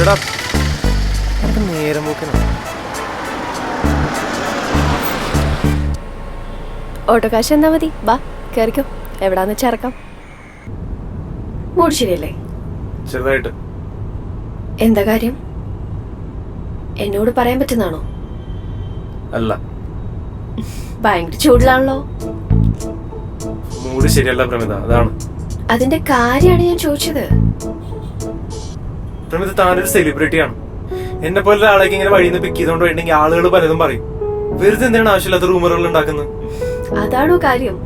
എടാ നേരം പോക്കണം. ഓട്ടോ കാശ് എന്നാ മതി. ബാ കയറിക്കോ, എവിടാന്ന് വെച്ചാ ഇറക്കാം. മൂഡ് ശരിയല്ലേ? ചെറുതായിട്ട്. എന്താ കാര്യം? എന്നോട് പറയാൻ പറ്റുന്നാണോ? അല്ല, ഭയങ്കര ചൂടിലാണല്ലോ. മൂഡ് ശരിയല്ല പ്രമിത, അതാണ്. അതിന്റെ കാര്യമാണ് ഞാൻ ചോദിച്ചത്. പ്രമിത, താനൊരു സെലിബ്രിറ്റിയാണ്. എന്നെ പോലെ ഒരാളേക്ക് ഇങ്ങനെ വഴിയിൽ നിന്ന് പിക്ക് ചെയ്തോണ്ട് വേണ്ടെങ്കിൽ ആളുകൾ പലതും പറയും. വെറുതെ എന്താണ് ആവശ്യമില്ലാത്ത റൂമറുകൾ ഉണ്ടാക്കുന്നത്? അതാണോ കാര്യം?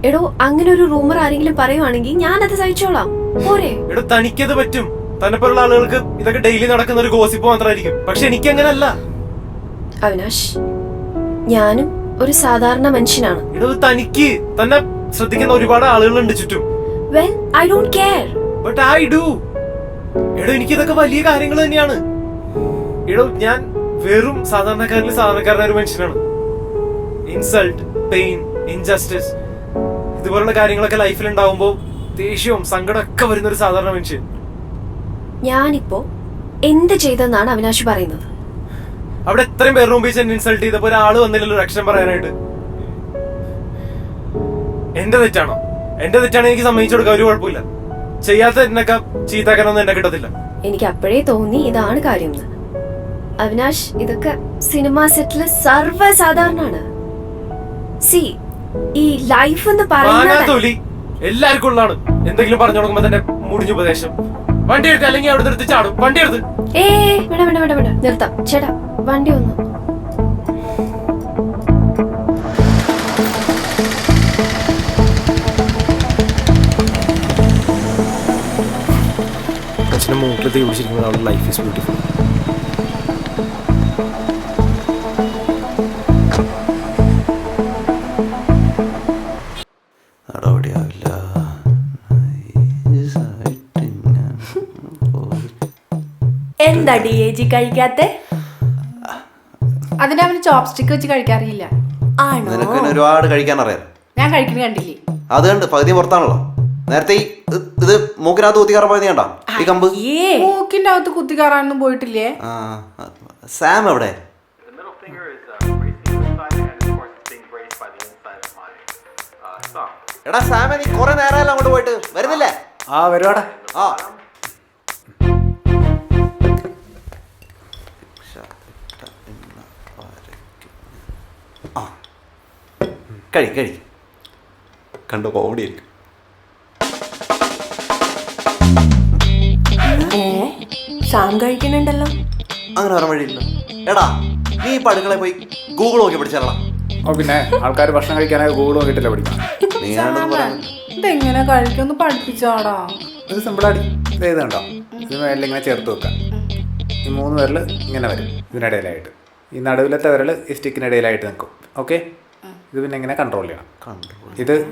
എടോ, അങ്ങനെ ഒരു റൂമർ ആരെങ്കിലും പറയുവാണെങ്കിൽ ഞാനത് സഹിച്ചോളാം, പോരെ? എടോ, തനിക്കത് പറ്റും. തന്നെ പോലുള്ള ആളുകൾക്ക് ഇതൊക്കെ ഡെയിലി നടക്കുന്ന ഒരു ഗോസിപ്പ് മാത്രമായിരിക്കും. പക്ഷെ എനിക്ക് അങ്ങനല്ല. അവിനാഷ്, ഞാനും ഒരു സാധാരണ മനുഷ്യനാണ്. എടോ, തനിക്ക് തന്നെ ശ്രദ്ധിക്കുന്ന ഒരുപാട് ആളുകളുണ്ട് ചുറ്റും. Well, I don't care. But I do. എടോ, എനിക്കിതൊക്കെ വലിയ കാര്യങ്ങൾ തന്നെയാണ്. എടോ, ഞാൻ വെറും സാധാരണക്കാരിൽ സാധാരണക്കാരനായ ഒരു മനുഷ്യനാണ്. ഇൻസൾട്ട്, പെയിൻ, ഇൻജസ്റ്റിസ് ഇതുപോലുള്ള കാര്യങ്ങളൊക്കെ ലൈഫിൽ ഉണ്ടാവുമ്പോ ദേഷ്യവും സങ്കടമൊക്കെ വരുന്ന ഒരു സാധാരണ മനുഷ്യൻ. ഞാനിപ്പോ എന്ത് ചെയ്തെന്നാണ് അവിനാഷ് പറയുന്നത്? അവിടെ എത്രയും പേരുടെ മുമ്പിൽ എന്നെ ഇൻസൾട്ട് ചെയ്തപ്പോ ഒരാള് വന്നില്ലല്ലോ രക്ഷണം പറയാനായിട്ട്. എന്റെ തെറ്റാണോ? എന്റെ തെറ്റാണ്, എനിക്ക് സമ്മതിച്ചു കൊടുക്കാൻ ഒരു കുഴപ്പമില്ല. ചെയ്യാത്ത എന്നൊക്കെ ചീത്താക്കാനൊന്നും എന്നെ കിട്ടത്തില്ല. എനിക്ക് അപ്പോഴേ തോന്നി ഇതാണ് കാര്യം. അവിനാഷ്, ഇതൊക്കെ സിനിമ സെറ്റില് സർവ്വസാധാരണാണ്. സി, ഈ ലൈഫ് എന്ന് പറയുന്നത് എല്ലാവർക്കും ഉള്ളതാണ്. എന്തെങ്കിലും പറഞ്ഞു കൊടുക്കുമ്പോ തന്നെ മുടിഞ്ഞ ഉപദേശം. വണ്ടി എടുത്ത്, അല്ലെങ്കിൽ അവിടെ നിർത്തി ചാടും. വണ്ടി എടുത്ത്. വേണ്ട നിർത്താം ചേട്ടാ, വണ്ടി ഒന്ന്. അച്ഛൻ്റെ മൂട്ടിൽ തീ പിടിച്ചിരിക്കുന്നത് അവളുടെ ലൈഫ് ഈസ് ബ്യൂട്ടിഫുൾ. എന്താ DAG കഴിക്കാത്തെ? അതിന് അവന് ചോപ്സ്റ്റിക്ക് വെച്ച് കഴിക്കാറില്ല. ആണോ? നിനക്ക് പിന്നെ ഒരുപാട് കഴിക്കാൻ അറിയാം. ഞാൻ കഴിക്കുന്നത് കണ്ടില്ലേ? അത് കണ്ട് പകുതി പുറത്താണല്ലോ. നേരത്തെ ഇത് മൂക്കിനകത്ത് കുത്തിക്കാറാൻ പോയത് കണ്ടോ? ഈ കമ്പ് മൂക്കിന്റെ അകത്ത് കുത്തിക്കാറാനൊന്നും പോയിട്ടില്ലേ? സാം എവിടെ? എടാ സാമ, നീ കുറെ നേരമല്ല അങ്ങോട്ട് പോയിട്ട് വരുന്നില്ലേ? വരുവാടാ. കഴി കണ്ടോ, കോമഡി ആയിരിക്കും. സാം കഴിക്കുന്നുണ്ടല്ലോ. അങ്ങനെ വരാൻ വഴിയില്ല. എടാ, നീ ഇപ്പൊ അടുക്കളയിൽ പോയി ഗൂഗിൾ നോക്കി പഠിച്ചാലോ? പിന്നെ ആൾക്കാർ ഭക്ഷണം കഴിക്കാനായി ഗൂഗിൾ നോക്കിയിട്ടല്ലേ പഠിക്കണം. ഇതെങ്ങനെ കഴിക്കൊന്ന് പഠിപ്പിച്ചാടാ. ഇത് സിമ്പിളാടി. ഇത് എഴുതണ്ടോ? ഇത് മേളിൽ ഇങ്ങനെ ചേർത്ത് വെക്കാം. ഈ 3 വിരൽ ഇങ്ങനെ വരും ഇതിനിടയിലായിട്ട്. ഈ നടുവിലത്തെ വിരൽ ഈ സ്റ്റിക്കിനിടയിലായിട്ട് നിൽക്കും. ഓക്കെ, ഇത് പിന്നെ ഇങ്ങനെ കൺട്രോൾ ചെയ്യണം.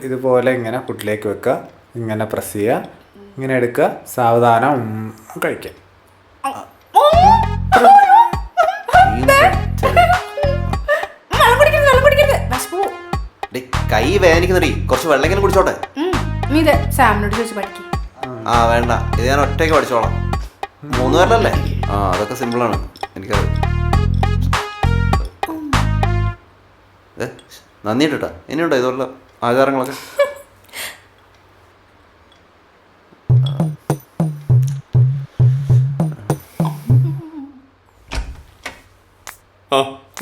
ഇതുപോലെ ഇങ്ങനെ ഫുഡിലേക്ക് വെക്കുക, ഇങ്ങനെ പ്രസ് ചെയ്യുക, ഇങ്ങനെ എടുക്കുക, സാവധാനം കഴിക്കുക. കൈ വേദനിക്കുന്നടി, കുറച്ച് വെള്ളമെങ്കിലും കുടിച്ചോട്ടെ. നീ ഇത് സാമിനോട് ചോദിച്ച് പഠിക്കും. വേണ്ട, ഇത് ഞാൻ ഒറ്റയ്ക്ക് പഠിച്ചോളാം. 3 പേരല്ലേ? അതൊക്കെ സിമ്പിളാണ്, എനിക്കത്. നന്ദിട്ടാ. ഇനിയുണ്ടോ ഇതുള്ള ആചാരങ്ങളൊക്കെ?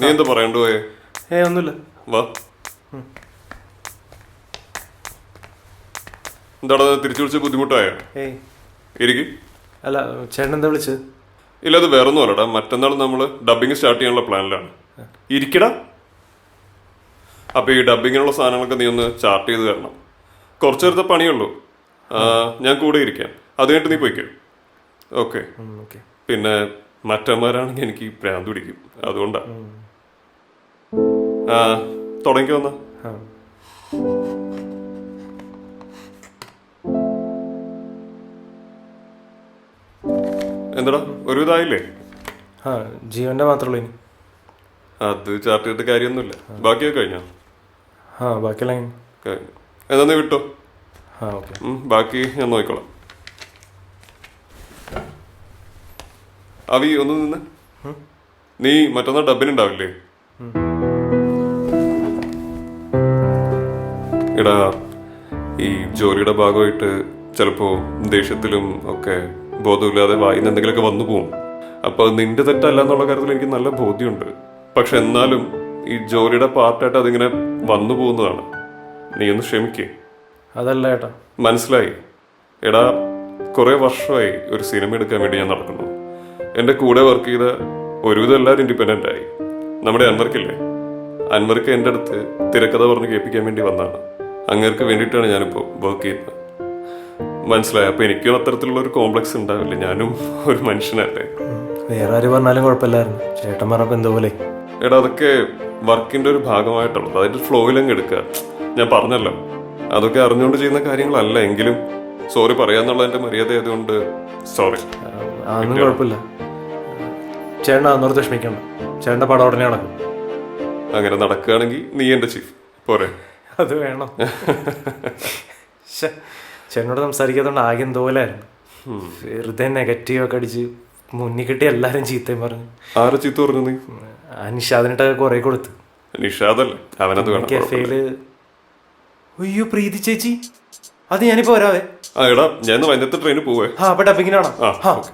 നീ എന്താ പറയണ്ടു പോയേ? ഒന്നുമില്ല. വാ. എന്താടാ തിരിച്ചു വിളിച്ച ബുദ്ധിമുട്ടായോ? ഇരിക്കും. അല്ല, ചേട്ടൻ എന്താ വിളിച്ചത്? ഇല്ല, അത് വേറൊന്നും അല്ലടാ. മറ്റന്നാൾ നമ്മൾ ഡബിങ് സ്റ്റാർട്ട് ചെയ്യാനുള്ള പ്ലാനിലാണ്. ഇരിക്കടാ. അപ്പോൾ ഈ ഡബിങ്ങിനുള്ള സാധനങ്ങളൊക്കെ നീ ഒന്ന് ചാർട്ട് ചെയ്ത് തരണം. കുറച്ച് നേരത്തെ പണിയുള്ളൂ. ഞാൻ കൂടെ ഇരിക്കാം. അത് കഴിഞ്ഞിട്ട് നീ പോയിക്കോ. ഓക്കെ. പിന്നെ മറ്റന്മാരാണെങ്കിൽ എനിക്ക് ഭ്രാന്ത് പിടിക്കും, അതുകൊണ്ടാ. തുടങ്ങി വന്ന എന്താടാ, ഒരു ഇതായില്ലേ? ജീവന്റെ മാത്രമേ ഇനി. അത് ചാർട്ട് ചെയ്തിട്ട് കാര്യമൊന്നുമില്ല. ബാക്കിയൊക്കെ കഴിഞ്ഞോ? ബാക്കിയെല്ലാം കഴിഞ്ഞു. എന്നാ നീ വിട്ടോ. ബാക്കി ഞാൻ നോക്കിക്കോളാം. അവി ഒന്ന് നിന്ന്. നീ മറ്റന്നാൾ ഡബിനുണ്ടാവില്ലേ? എടാ, ഈ ജോലിയുടെ ഭാഗമായിട്ട് ചിലപ്പോ ദേഷ്യത്തിലും ഒക്കെ ബോധമില്ലാതെ വായിന്ന് എന്തെങ്കിലുമൊക്കെ വന്നു പോകും. അപ്പൊ അത് നിന്റെ തെറ്റല്ല എന്നുള്ള കാര്യത്തിൽ എനിക്ക് നല്ല ബോധ്യമുണ്ട്. പക്ഷെ എന്നാലും ഈ ജോലിയുടെ പാർട്ടായിട്ട് അതിങ്ങനെ വന്നു പോകുന്നതാണ്. നീ ഒന്ന് ക്ഷമിക്കേ. അതല്ല ഏട്ടാ. മനസ്സിലായി. എടാ, കുറെ വർഷമായി ഒരു സിനിമ എടുക്കാൻ വേണ്ടി ഞാൻ നടക്കുന്നു. എൻ്റെ കൂടെ വർക്ക് ചെയ്ത ഒരുവിധം എല്ലാവരും ഇൻഡിപെൻഡൻ്റ് ആയി. നമ്മുടെ അൻവർക്കില്ലേ, അൻവർക്ക് എൻ്റെ അടുത്ത് തിരക്കഥ പറഞ്ഞ് കേൾപ്പിക്കാൻ വേണ്ടി വന്നതാണ്. അങ്ങേർക്ക് വേണ്ടിയിട്ടാണ് ഞാനിപ്പോൾ വർക്ക് ചെയ്യുന്നത്. മനസ്സിലായി. അപ്പോൾ എനിക്കും അത്തരത്തിലുള്ള ഒരു കോംപ്ലക്സ് ഉണ്ടാവില്ല. ഞാനും ഒരു മനുഷ്യനല്ലേ. വേറെ ആര് പറഞ്ഞാലും കുഴപ്പമില്ലായിരുന്നു. ചേട്ടൻ പറഞ്ഞപ്പോൾ എന്തോ പോലെ. എടാ, അതൊക്കെ വർക്കിൻ്റെ ഒരു ഭാഗമായിട്ടുള്ളത്. അതിൻ്റെ ഫ്ലോയിലങ്ങ് എടുക്കുക. ഞാൻ പറഞ്ഞല്ലോ, അതൊക്കെ അറിഞ്ഞുകൊണ്ട് ചെയ്യുന്ന കാര്യങ്ങളല്ല. എങ്കിലും സോറി പറയാന്നുള്ള എൻ്റെ മര്യാദ ആയതുകൊണ്ട് സോറി. അതൊന്നും കുഴപ്പമില്ല. ചേട്ടൻ അന്നോർത്ത് വിഷമിക്കണ്ട. ചേട്ടൻ്റെ പടം ഉടനെ നടക്കും. അങ്ങനെ നടക്കുകയാണെങ്കിൽ നീ എൻ്റെ ചീഫ് പോരെ? അത് വേണം. ചേട്ടനോട് സംസാരിക്കാത്തതുകൊണ്ട് ആകെ എന്തോ പോലെയായിരുന്നു. വെറുതെ നെഗറ്റീവൊക്കെ അടിച്ച് മുന്നിൽ കിട്ടി എല്ലാവരും ചീത്തയും പറഞ്ഞു. ആരെ ചീത്ത പറഞ്ഞു നീ? ആ നിഷാദിനിട്ടൊക്കെ കുറെ കൊടുത്ത്. നിഷാദല്ലേ, അവനത് വേണം. കഫേയില് അയ്യോ പ്രീതി ചേച്ചി, അത് ഞാനിപ്പോ വരാവേ. ആ എടാ, ഞാൻ വൈകുന്നേരത്തെ ട്രെയിനിൽ പോവേ. ആ അപ്പൊ ഡബിങ്ങിനാണോ? ആ, ആ ഓക്കെ.